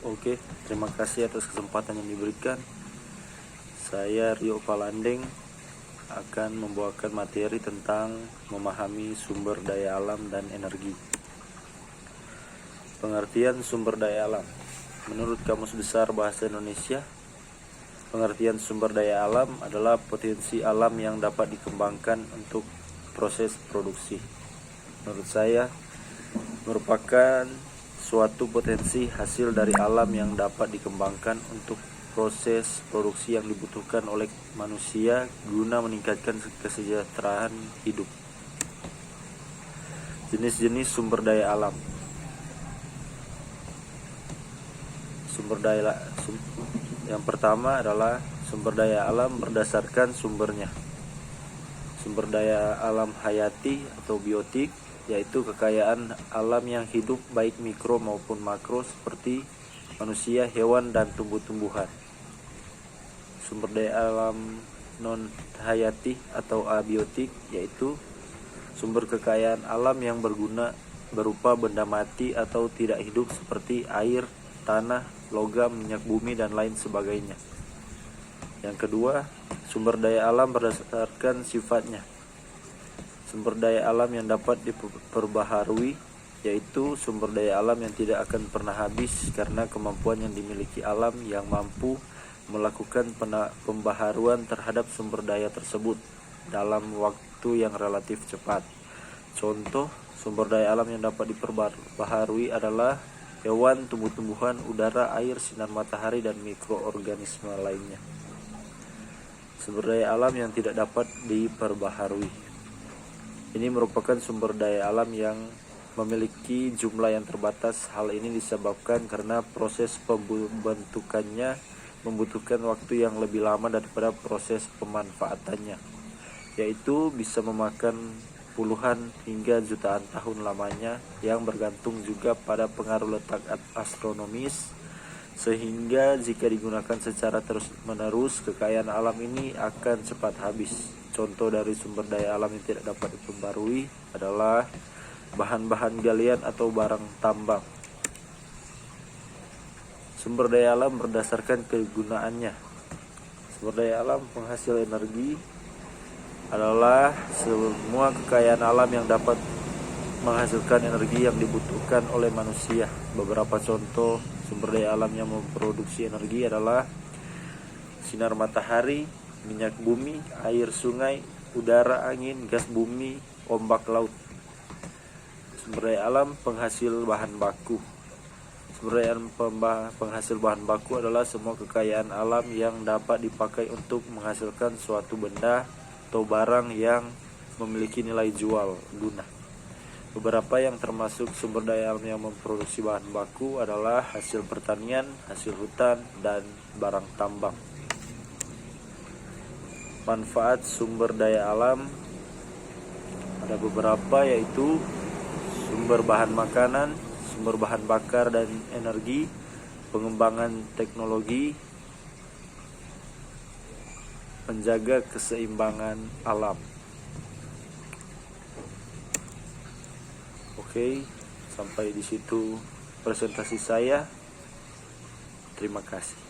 Oke, terima kasih atas kesempatan yang diberikan. Saya Rio Palandeng akan membawakan materi tentang memahami sumber daya alam dan energi. Pengertian sumber daya alam. Menurut Kamus Besar Bahasa Indonesia, pengertian sumber daya alam adalah potensi alam yang dapat dikembangkan untuk proses produksi. Menurut saya, merupakan suatu potensi hasil dari alam yang dapat dikembangkan untuk proses produksi yang dibutuhkan oleh manusia guna meningkatkan kesejahteraan hidup. Jenis-jenis sumber daya alam. Yang pertama adalah sumber daya alam berdasarkan sumbernya. Sumber daya alam hayati atau biotik, yaitu kekayaan alam yang hidup baik mikro maupun makro seperti manusia, hewan, dan tumbuh-tumbuhan. Sumber daya alam non-hayati atau abiotik, yaitu sumber kekayaan alam yang berguna berupa benda mati atau tidak hidup seperti air, tanah, logam, minyak bumi, dan lain sebagainya. Yang kedua, sumber daya alam berdasarkan sifatnya. Sumber daya alam yang dapat diperbaharui, yaitu sumber daya alam yang tidak akan pernah habis karena kemampuan yang dimiliki alam yang mampu melakukan pembaharuan terhadap sumber daya tersebut dalam waktu yang relatif cepat. Contoh, sumber daya alam yang dapat diperbaharui adalah hewan, tumbuh-tumbuhan, udara, air, sinar matahari, dan mikroorganisme lainnya. Sumber daya alam yang tidak dapat diperbaharui. Ini merupakan sumber daya alam yang memiliki jumlah yang terbatas. Hal ini disebabkan karena proses pembentukannya membutuhkan waktu yang lebih lama daripada proses pemanfaatannya, yaitu bisa memakan puluhan hingga jutaan tahun lamanya, yang bergantung juga pada pengaruh letak astronomis, sehingga jika digunakan secara terus-menerus, kekayaan alam ini akan cepat habis. Contoh dari sumber daya alam yang tidak dapat diperbarui adalah bahan-bahan galian atau barang tambang. Sumber daya alam berdasarkan kegunaannya. Sumber daya alam penghasil energi adalah semua kekayaan alam yang dapat menghasilkan energi yang dibutuhkan oleh manusia. Beberapa contoh sumber daya alam yang memproduksi energi adalah sinar matahari, minyak bumi, air sungai, udara, angin, gas bumi, ombak laut. Sumber daya alam penghasil bahan baku. Sumber daya alam penghasil bahan baku adalah semua kekayaan alam yang dapat dipakai untuk menghasilkan suatu benda atau barang yang memiliki nilai jual guna. Beberapa yang termasuk sumber daya alam yang memproduksi bahan baku adalah hasil pertanian, hasil hutan, dan barang tambang. Manfaat sumber daya alam ada beberapa, yaitu sumber bahan makanan, sumber bahan bakar dan energi, pengembangan teknologi, menjaga keseimbangan alam. Oke, sampai di situ presentasi saya. Terima kasih.